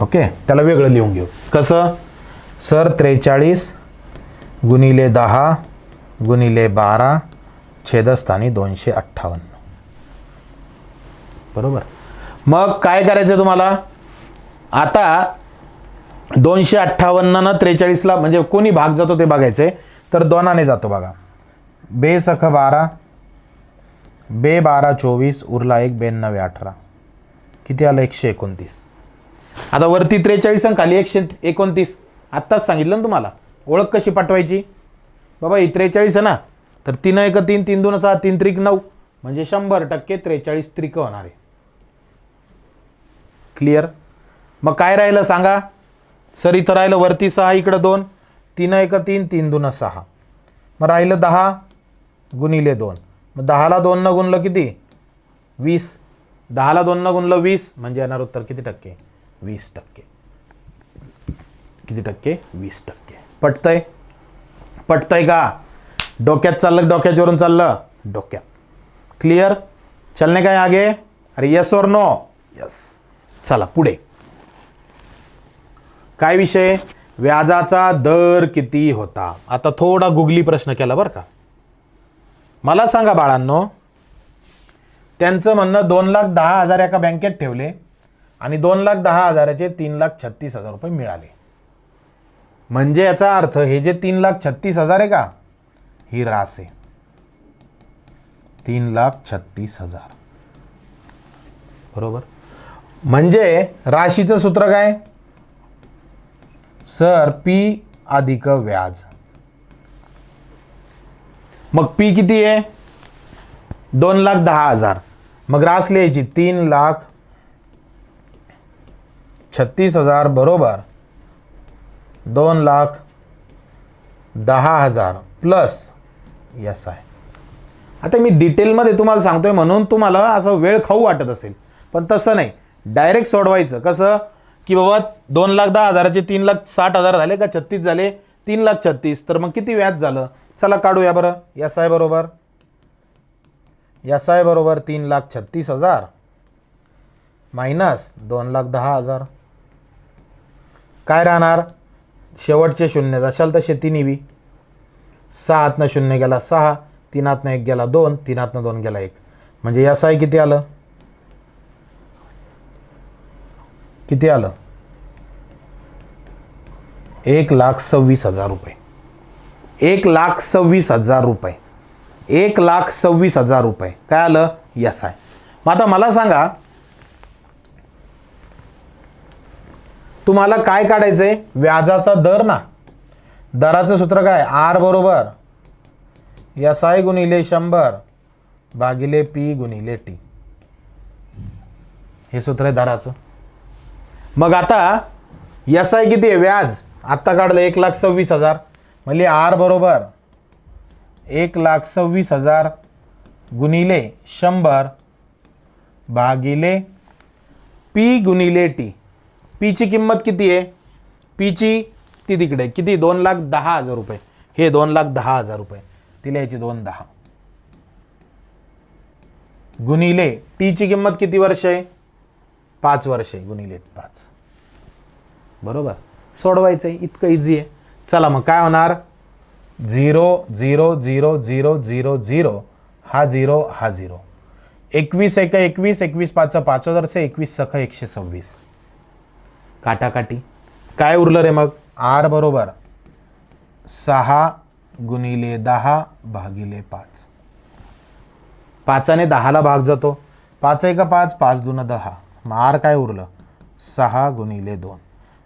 ओके, त्याला वेगळं लिहून घेऊ. कसं सर 43 गुणिले 10 गुणिले 12 छेदस्थानी 258. बरोबर. मग काय करायचं तुम्हाला, आता 258 न 43ला म्हणजे कोणी भाग जातो ते बघायचंय. तर 2ने जातो बघा, बे सख 12, बे 12 24, उरला 1, 92 18, किती आलं 129. आता वरती 43 आणि खाली 129. आत्ताच सांगितलं ना तुम्हाला, ओळख कशी पाठवायची बाबा. ही 43 आहे ना, तर 3 1 3, 3 2 6, 3 त्रिक 9, म्हणजे 100% 43 त्रिक होणार आहे. क्लिअर. मग काय राहिलं सांगा सर, इथं राहिलं वरती 6 इकडं 2, 3 1 3, 3 2 6, मग राहिलं 10 गुणिले 2, मग 10ला 2 न गुणलं किती 20, 10ला 2 न गुणलं 20, म्हणजे येणार उत्तर किती टक्के 20%. किती टक्के 20%. पटतंय, पटतंय का, डोक्यात चाललं डोक्याच्यावरून चाललं डोक्यात. क्लिअर. चलने काय आगे, अरे यस और नो, यस. चला पुढे काय विषय, व्याजाचा दर किती होता. आता थोडा गुगली प्रश्न केला बरं का. मला सांगा बाळांनो, त्यांचं म्हणणं 2,10,000 एका बँकेत ठेवले आणि 2,10,000चे 3,36,000 रुपये मिळाले. म्हणजे याचा अर्थ हे जे 3,36,000 आहे का, ही रास आहे 3,36,000. बरोबर. म्हणजे राशीचं सूत्र काय सर, P अधिक व्याज. मग P किती आहे 2,10,000, मग रास लिहायची 3,36,000 बरोबर 2,10,000 प्लस SI. आता मी डिटेलमध्ये तुम्हाला सांगतोय म्हणून तुम्हाला असं वेळ खाऊ वाटत असेल, पण तसं नाही. डायरेक्ट सोडवायचं. कसं की बाबा 2,10,000चे 3,60,000 झाले का 36 झाले, 3,36,000, तर मग किती व्याज झालं. चला काढूया बरं. SI बरोबर 3,36,000 मायनस 2,10,000. काय राहणार, शेवटचे शून्य जाशाल तसे तिन्ही. 6 0 गेला 6, 3 1 गेला 2, 3 2 गेला 1, म्हणजे SI किती आलं, किती आलं 1,26,000 रुपये. 1,26,000 रुपये. 1,26,000 रुपये काय आलं SI. मग आता मला सांगा तुम्हाला काय काढायचंय? व्याजाचा दर ना. दराचं सूत्र काय? आर बरोबर SI गुणिले 100 भागिले P गुणिले T. हे सूत्र आहे दराचं. मग आता SI किती आहे? व्याज आत्ता काढलं 1,26,000. म्हणजे आर बरोबर 1,26,000 गुणिले 100 भागिले P गुणिले T. P ची किंमत किती आहे? P ची ती तिकडे किती? 2,10,000 रुपये. हे 2,10,000 रुपये. ती लिहायची 2,10 गुणिले T ची किंमत किती वर्ष आहे? 5 वर्ष आहे. गुणिले 5. बरोबर. सोडवायचं आहे. इतकं इझी आहे. चला मग काय होणार? 0 0 0 0 0 0 हा 0 हा 0. 21 1 21 21 5 5 वर्ष 21 सख 126. काटाकाटी. काय उरलं रे मग? आर बरोबर 6 गुणिले 10 भागिले 5. 5ने 10ला भाग जातो. 5 1 5 5 2 10. मग आर काय उरलं? 6 गुणिले 2.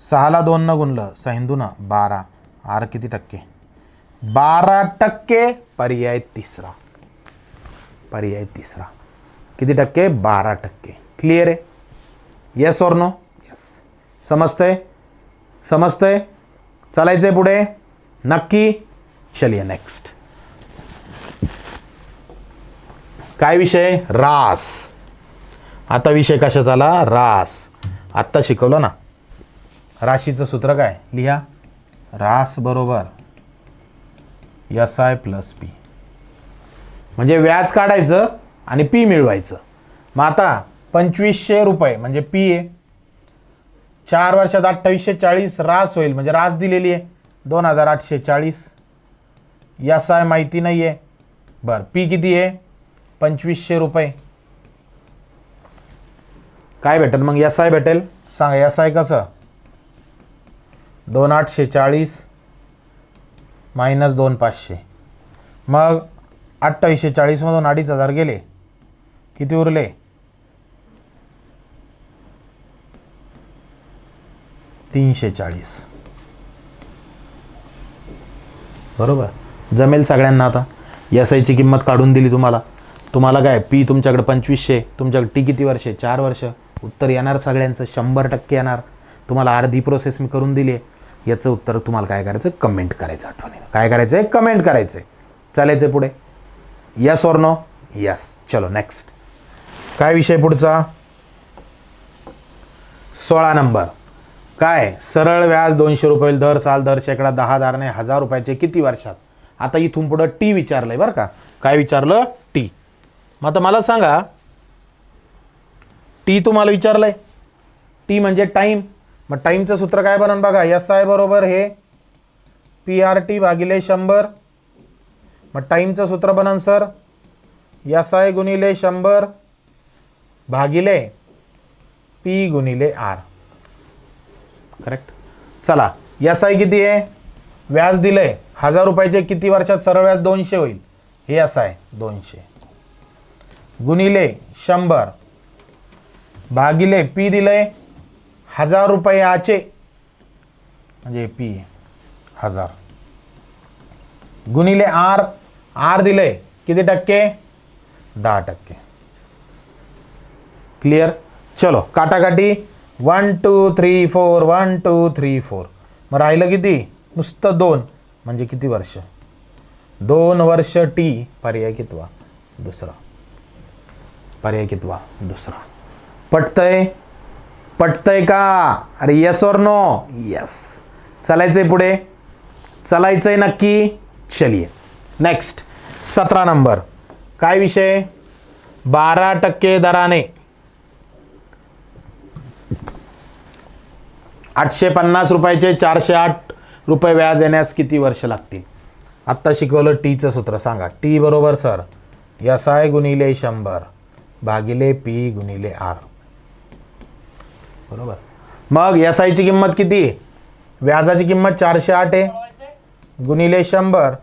6ला 2 न गुणलं 6 2 12. आर किती टक्के? 12%. पर्याय तिसरा. पर्याय तिसरा. किती टक्के? 12%. क्लिअर आहे? येस और नो? यस. समजतंय? समजतंय? चालायचंय पुढे? नक्की? चलिए नेक्स्ट. काय विषय? रास. आता विषय कशाचा आला? रास. आत्ता शिकवलं ना. राशीचं सूत्र काय? लिहा. रास बरोबर SI प्लस P. म्हणजे व्याज काढायचं आणि P मिळवायचं. मग आता 2500 रुपये म्हणजे P आहे. 4 वर्षात 2840 रास होईल. म्हणजे रास दिलेली आहे 2840. SI माहिती नाही आहे. बरं, P किती आहे? 2500 रुपये. काय भेटेल मग? SI भेटेल. सांगा SI कसं? 2840 मायनस 2500. मग 2840 मधून 2500 गेले. किती उरले? 340. बरोबर. जमेल सगळ्यांना. आता SI ची किंमत काढून दिली तुम्हाला. तुम्हाला काय? P तुमच्याकडे 2500. तुमच्याकडे T किती वर्ष? 4 वर्ष. उत्तर येणार सगळ्यांचं 100% येणार. तुम्हाला अर्धी प्रोसेस मी करून दिली आहे. याचं उत्तर तुम्हाला काय करायचं? कमेंट करायचं. आठवणीने काय करायचं आहे? कमेंट करायचं आहे. चालायचं पुढे? यस और नो? यस. चलो नेक्स्ट. काय विषय पुढचा? 16 नंबर. काय? सरळ व्याज 200 रुपये दर साल दर शेकडा 10 दारणे 1000 रुपयाचे किती वर्षात? आता इथून पुढं T विचारलंय बरं का. काय विचारलं? T. मग आता मला सांगा, T तुम्हाला विचारलंय. T म्हणजे टाईम. मग टाईमचं सूत्र काय बनन बघा? SI बरोबर हे PRT भागिले 100. मग टाईमचं सूत्र बनन सर SI गुणिले 100 भागिले P गुणिले R. करेक्ट. चला, SI किती आहे? व्याज दिलंय 1000 रुपयाचे किती वर्षात सरळ व्याज 200 होईल. हे SI 200 गुणिले 100 भागिले P दिलंय 1000 रुपयाचे म्हणजे P 1000 गुणिले R दिलंय किती टक्के? 10%. क्लिअर. चलो काटाकाटी. 1 2 3 4 1 2 3 4. मग राहिलं किती? नुसतं 2. म्हणजे किती वर्ष? 2 वर्ष T. पर्याय कितवा? दुसरा. पर्याय कितवा? दुसरा. पटतंय? पटतंय का? अरे यस और नो? यस. चालायचंय पुढे? चालायचंय नक्की? चलिए नेक्स्ट. 17 नंबर. काय विषय? 12% दराने 850 रुपयाचे 408 रुपये व्याज येण्यास किती वर्ष लागतील? आत्ता शिकवलं टीचं सूत्र. सांगा. टी बरोबर सर SI गुणिले 100 भागिले P गुणिले R. बरोबर. मग SI ची किंमत किती? व्याजाची किंमत 408 आहे गुणिले 100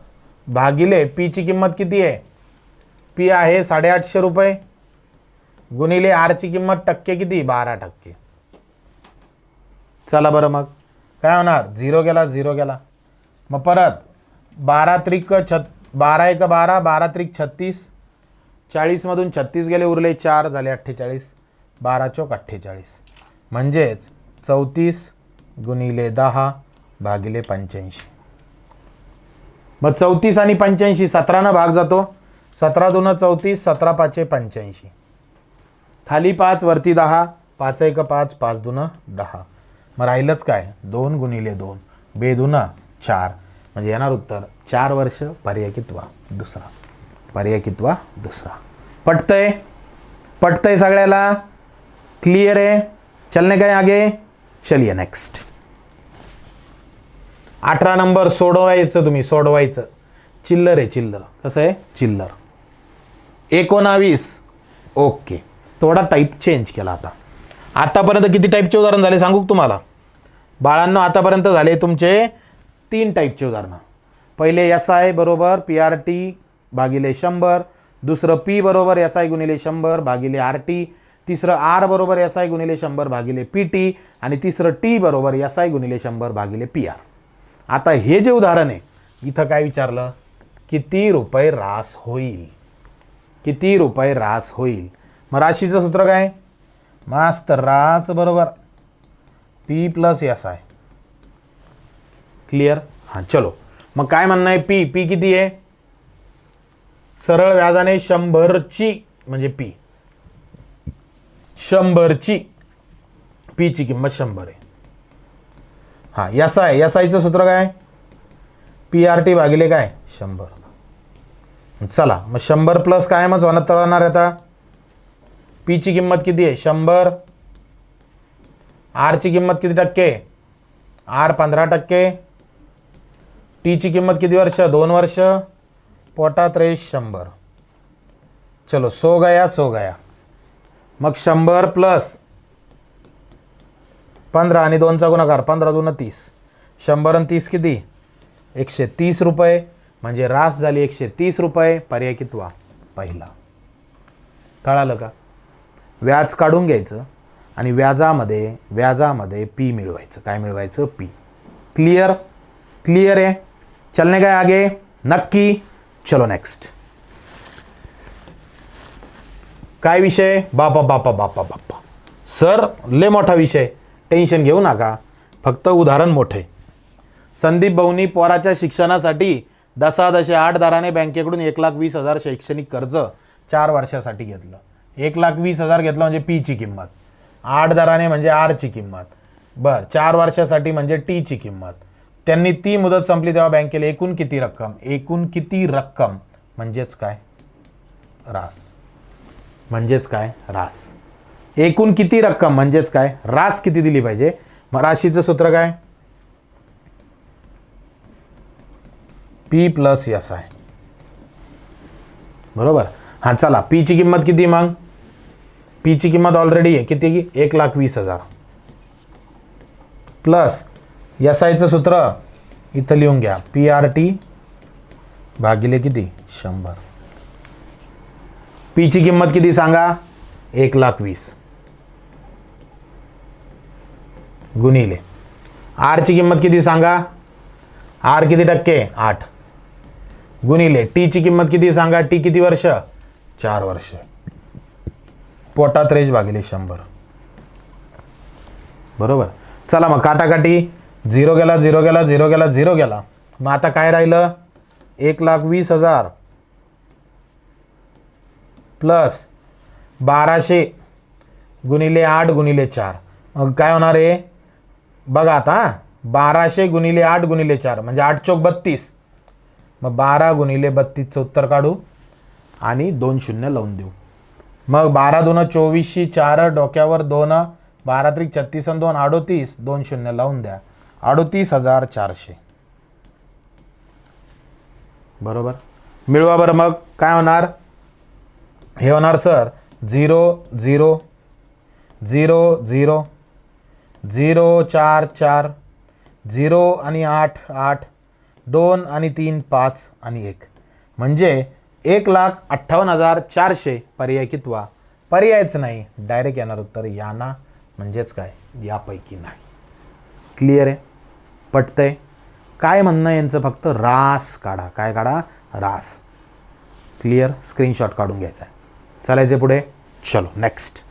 भागिले P ची किंमत किती आहे? P आहे 850 रुपये गुणिले R ची किंमत टक्के किती? 12%. चला बरं मग काय होणार, 0 गेला 0 गेला. मग परत 12 त्रिक 12 1 12, 12 त्रिक 36, 40मधून 36 गेले, उरले 4, झाले 48, 12 चौक 48, म्हणजेच 34 गुणिले 10 भागिले 85. मग 34 आणि 85 17 भाग जातो, 17 दून 34, 17 पाचे 85, खाली 5 वरती 10, 5 1 5, 5 दून 10. मग राहिलंच काय, 2 गुणिले 2, बेदून 4, म्हणजे येणार उत्तर 4 वर्ष. पर्याय कितवा, दुसरा. पर्याय कितवा, दुसरा. पटतंय सगळ्याला, क्लियर आहे. चलने काय आगे, चलिए नेक्स्ट. 18 नंबर सोडवायचं, तुम्ही सोडवायचं. चिल्लर आहे, चिल्लर. कसं आहे, चिल्लर. 19. ओके, थोडा टाईप चेंज केला. आतापर्यंत किती टाईपचे उदाहरण झाले सांगू तुम्हाला बाळांनो. आतापर्यंत झाले तुमचे 3 टाईपचे उदाहरणं. पहिले SI बरोबर PRT भागिले 100, दुसरं P बरोबर SI गुणिले 100 भागिले RT, तिसरं R बरोबर SI गुणिले 100 भागिले PT, आणि तिसरं T बरोबर SI गुणिले 100 भागिले PR. आता हे जे उदाहरण आहे, इथं काय विचारलं, किती रुपये रास होईल, किती रुपये रास होईल. मग राशीचं सूत्र काय, मस्त, रास बरोबर P प्लस SI. क्लियर. हां चलो, मग काय म्हणणं आहे, P किती आहे, सरळ व्याजाने 100ची म्हणजे P, 100ची P ची किंमत 100 आहे. हां SIचं सूत्र काय, PRT भागिले काय 100. चला मग 100 प्लस काय मग होणार आता, P ची किंमत किती आहे 100, R ची किंमत किती टक्के, R 15%, T ची किंमत किती वर्ष, 2 वर्ष, पोटात रेश 100. चलो 100 गया. मग 100 प्लस 15 आणि 2चा गुणाकार, 15 दून 30, 100 आणि 30 किती, 130 रुपये, म्हणजे रास झाली 130 रुपये. पर्याय कितवा, पहिला. कळालं का. व्याज काढून घ्यायचं आणि व्याजामध्ये P मिळवायचं. काय मिळवायचं, P. क्लियर आहे. चलने काय आगे, नक्की. चलो नेक्स्ट. काय विषय, बापा सर लय मोठा विषय, टेन्शन घेऊ नका, फक्त उदाहरण मोठे. संदीप भाऊनी पोराच्या शिक्षणासाठी 10.8 दराने बँकेकडून 1,20,000 शैक्षणिक कर्ज 4 वर्षासाठी घेतलं. 1,20,000 घेतलं म्हणजे P ची किंमत, 8 दराने म्हणजे R ची किंमत, बरं 4 वर्षासाठी म्हणजे T ची किंमत. त्यांनी ती मुदत संपली तेव्हा बँकेला एकूण किती रक्कम म्हणजेच काय, रास. म्हणजेच काय, रास. एकूण किती रक्कम म्हणजेच काय, रास किती दिली पाहिजे. मग राशीचं सूत्र काय, P प्लस SI. बरोबर. हां चला, P ची किंमत किती, मग P ची किंमत ऑलरेडी आहे किती, 1,20,000 प्लस SIचं सूत्र इथं लिहून घ्या, PRT भागिले किती 100. P ची किंमत किती सांगा, 1,20,000 गुणिले R ची किंमत किती सांगा, R किती टक्के 8, गुणिले T ची किंमत किती सांगा, T किती वर्ष 4 वर्ष, पोटात रेष भागिले 100. बरोबर. चला मग काटाकाटी, 0 गेला 0 गेला 0 गेला 0 गेला. मग आता काय राहिलं, 1,20,000 प्लस 1200 गुणिले 8 गुणिले 4. मग काय होणार आहे बघा आता, 1200 गुणिले 8 गुणिले 4 म्हणजे 8 चौक 32. मग 12 गुणिले 32चं उत्तर काढू आणि 2 शून्य लावून देऊ. मग 12 दून 24, 4 डोक्यावर 2, 12 त्रिक 36 आणि 2 38, 2 शून्य लावून द्या, 38,400. बरोबर. मिळवा बरं. मग काय होणार, हे होणार सर 0 0 0 0 0 4 4 0 आणि 8 8, 2 आणि 3 5 आणि 1, म्हणजे 1,58,400. पर्याय कितवा, पर्यायच नाही, डायरेक्ट येणार उत्तर याना, म्हणजेच काय, यापैकी नाही. क्लिअर आहे, पटतंय. काय म्हणणं यांचं, फक्त रास काढा. काय काढा? रास. क्लिअर. स्क्रीनशॉट काढून घ्यायचा आहे. चालायचे पुढे. चलो नेक्स्ट.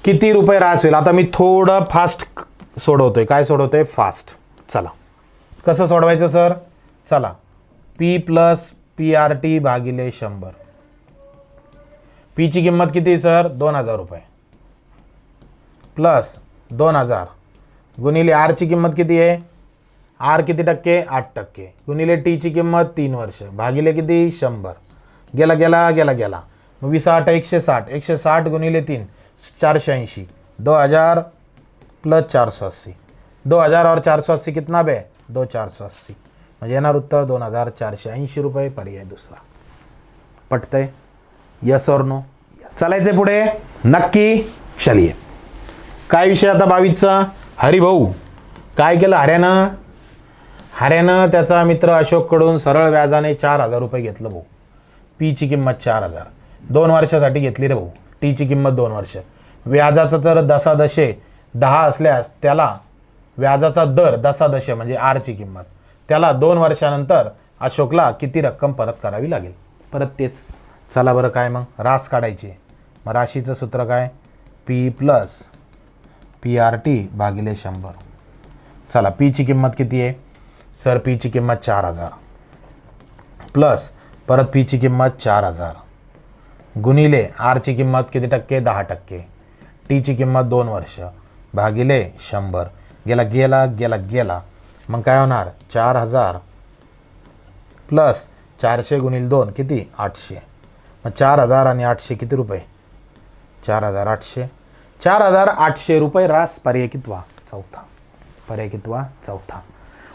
किती रुपये रास होईल? आता मी थोडं फास्ट सोडवतोय. काय सोडवतोय? फास्ट. चला कसं सोडवायचं सर? चला, P प्लस PRT भागिले 100. P ची किंमत किती सर? 2000 रुपये प्लस 2000 गुणिले R ची किंमत किती आहे? R किती टक्के? 8%. गुणिले T ची किंमत 3 वर्ष भागिले किती? 100. गेला गेला गेला गेला. 20 8 160. 160 गुणिले 3 480. 2000 प्लस 480. 2000 और 480 कितना बे? 2480. म्हणजे येणार उत्तर 2480 रुपये. पर्याय दुसरा. पटतंय? यस और नो? चालायचे पुढे. नक्की. चलिए. काय विषय आता 22चा? हरिभाऊ काय केलं हऱ्यानं? हऱ्यानं त्याचा मित्र अशोककडून सरळ व्याजाने 4000 रुपये घेतलं भाऊ. P ची किंमत 4000. 2 वर्षासाठी घेतली रे भाऊ. T ची किंमत 2 वर्ष. व्याजाचा जर दशादशे 10 असल्यास त्याला व्याजाचा दर दशादशे म्हणजे R ची किंमत, त्याला 2 वर्षानंतर अशोकला किती रक्कम परत करावी लागेल? परत तेच. चला बरं, काय मग? रास काढायची. मग राशीचं सूत्र काय? P प्लस PRT भागिले 100. चला, P ची किंमत किती आहे सर? P ची किंमत 4000 प्लस परत P ची किंमत 4000 गुणिले R ची किंमत किती टक्के? 10%. T ची किंमत 2 वर्ष भागिले 100. गेला गेला गेला गेला. मग काय होणार? 4000 प्लस 400 गुणिले 2 किती? 800. मग 4000 आणि 800 किती रुपये? 4800. 4800 रुपये रास. पर्याय कितवा? चौथा. पर्याय कितवा? चौथा.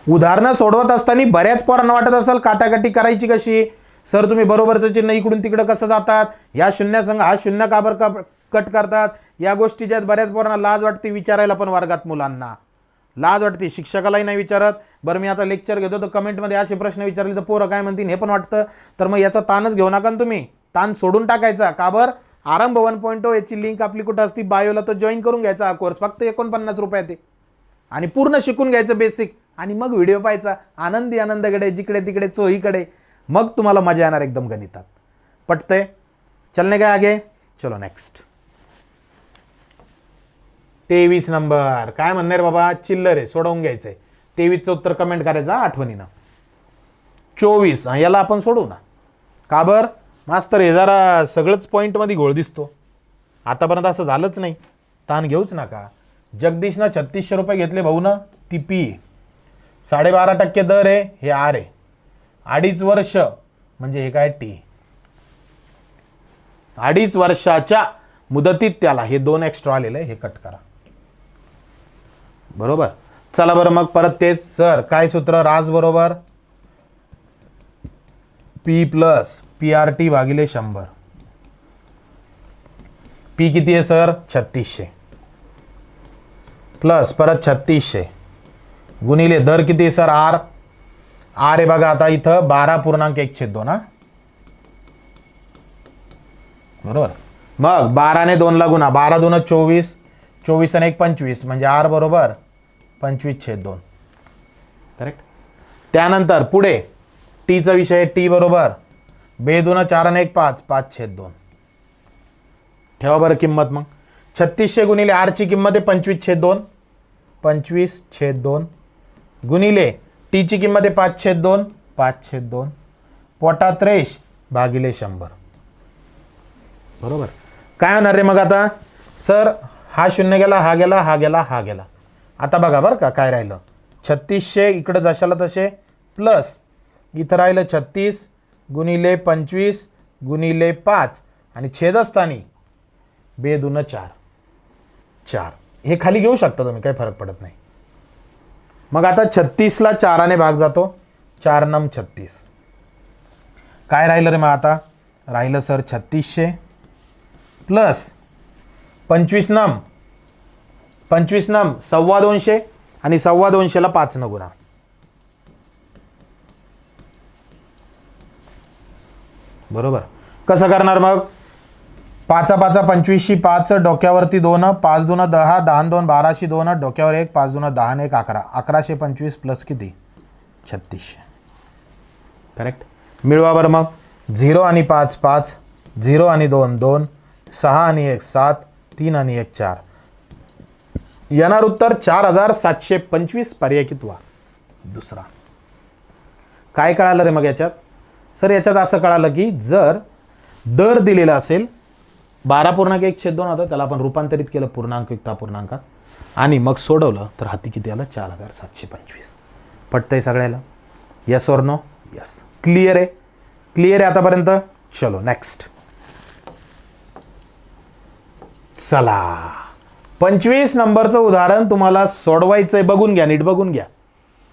उदाहरणं सोडवत असताना बऱ्याच पोरांना वाटत असेल काटाकाटी करायची कशी सर? तुम्ही बरोबरचं चिन्ह इकडून तिकडं कसं जातात? या शून्यासंग हा शून्य का बरं कट करतात? या गोष्टी ज्यात बऱ्याच पोरांना लाज वाटते विचारायला, पण वर्गात मुलांना लाज वाटते, शिक्षकालाही नाही विचारत. बरं, मी आता लेक्चर घेतो तर कमेंटमध्ये असे प्रश्न विचारले तर पोरं काय म्हणतील हे पण वाटतं. तर मग याचा ताणच घेऊ नका तुम्ही. ताण सोडून टाकायचा. का बरं? आरंभ 1.0 याची लिंक आपली कुठं असती? बायोला. तो जॉईन करून घ्यायचा हा कोर्स. फक्त 49 रुपयात आहे आणि पूर्ण शिकून घ्यायचं बेसिक. आणि मग व्हिडिओ पाहायचा आनंदी आनंदकडे, जिकडे तिकडे चोहीकडे. मग तुम्हाला मजा येणार एकदम गणितात. पटतंय? चलने काय आगे? चलो नेक्स्ट. 23 नंबर. काय म्हणणार रे बाबा? चिल्लर आहे, सोडवून घ्यायचंय. 23चं उत्तर कमेंट करायचं आठवणीनं. 24 याला आपण सोडवू ना. का बरं? मास्तर हे जरा सगळंच पॉईंटमध्ये घोळ दिसतो. आतापर्यंत असं झालंच नाही. ताण घेऊच नका. जगदीशनं 3600 रुपये घेतले भाऊ ना. ती P. 12.5% दर आहे. हे R आहे. 2.5 वर्ष म्हणजे हे काय? T. 2.5 वर्षाच्या मुदतीत त्याला हे 2 एक्स्ट्रा आलेलं आहे. हे कट करा. बरोबर. चला बरं, मग परत तेच सर. काय सूत्र? रास बरोबर P प्लस PRT भागिले 100. P किती आहे सर? 3600 प्लस परत 3600 गुणिले दर किती आहे सर? R. R आहे बघा आता इथं 12.1/2 ना. बरोबर. मग 12 ने 2 ला गुणा. 12 दून 24. 24 आणि 1 25 म्हणजे R बरोबर 25/2. करेक्ट. त्यानंतर पुढे Tचा विषय. T बरोबर 2 दून 4 आणि 1 5 5/2. ठेवा बरं किंमत. मग 3600 गुणिले R ची किंमत आहे 25/2. 25/2 गुणिले T ची किंमत आहे 5/2. 5/2 पोटात रेष भागिले 100. बरोबर. काय होणार रे मग आता सर? हा शून्य गेला, हा गेला, हा गेला, हा गेला. आता बघा बरं का काय राहिलं? 3600 इकडं जशाला तसे प्लस इथं राहिलं 36 गुणिले 25 गुणिले 5 आणि छेदस्थानी 2 दून 4. 4 हे खाली घेऊ शकता तुम्ही, काही फरक पडत नाही. मग आता 36ला 4ने भाग जातो. 4 नम 36. काय राहिलं रे मग आता? राहिलं सर 3600 प्लस 25 नम 250 आणि 250ला 5 न गुणा. बरोबर. कसं करणार मग? पाचा पाचा 25शी 5, डोक्यावरती 2, 5 दून 10, 10 2 12शी 2, डोक्यावर 1, 5 दून 10 1 11, 1125 प्लस किती 3600. करेक्ट. मिळवा बरं मग. 0 आणि 5 5, 0 आणि 2 2, 6 आणि 1 7, 3 आणि 1 4. येणार उत्तर 4725. पर्याय कितवा दुसरा. काय कळालं रे मग याच्यात? सर याच्यात असं कळालं की जर दर दिलेला असेल 12.1/2 होता, त्याला आपण रूपांतरित केलं पूर्णांक युक्त अपूर्णांकात आणि मग सोडवलं तर हाती किती आलं 4725. पटतंय सगळ्याला? यस और नो? यस. क्लिअर आहे? क्लिअर आहे आतापर्यंत? चलो नेक्स्ट. चला 25 नंबरचं उदाहरण तुम्हाला सोडवायचंय. बघून घ्या, नीट बघून घ्या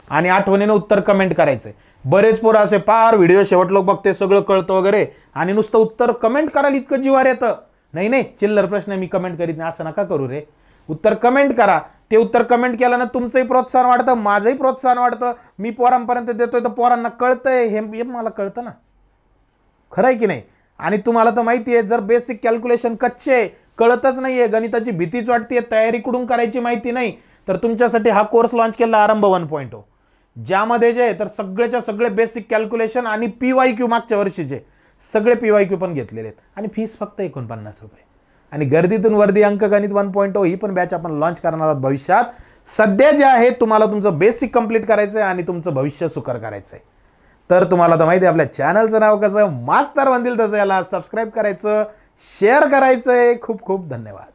आणि आठवणीनं उत्तर कमेंट करायचंय. बरेच पोरं असे पार व्हिडिओ शेवट लोक बघते, सगळं कळतं वगैरे आणि नुसतं उत्तर कमेंट करायला इतकं जीवार येतं. नाही नाही, चिल्लर प्रश्न मी कमेंट करीत नाही असं नका करू रे. उत्तर कमेंट करा. ते उत्तर कमेंट केल्यानं तुमचंही प्रोत्साहन वाढतं, माझंही प्रोत्साहन वाढतं. मी पोरांपर्यंत देतोय तर पोरांना कळतंय, हे मला कळतं ना. खरं आहे की नाही? आणि तुम्हाला तर माहिती आहे, जर बेसिक कॅल्क्युलेशन कच्चे कळतच नाहीये, गणिताची भीतीच वाटते, तयारी कुठून करायची माहिती नाही, तर तुमच्यासाठी हा कोर्स लॉन्च केला आरंभ 1.0, ज्यामध्ये जे तर सगळेच्या सगळे बेसिक कॅल्क्युलेशन आणि PYQ मागच्या वर्षीचे सगळे PYQ पण घेतलेले आहेत आणि फीस फक्त 49 रुपये. आणि गर्दीतून वर्दी अंकगणित 1.0 ही पण बॅच आपण लॉन्च करणार आहोत भविष्यात. सध्या जे आहे तुम्हाला तुमचं बेसिक कंप्लीट करायचं आहे आणि तुमचं भविष्य सुकर करायचं आहे. तर तुम्हाला तर माहिती आहे आपल्या चॅनलचं नाव कसं, मास्तर म्हणतील तसं याला सबस्क्राईब करायचं, शेअर करायचंय. खूप खूप धन्यवाद.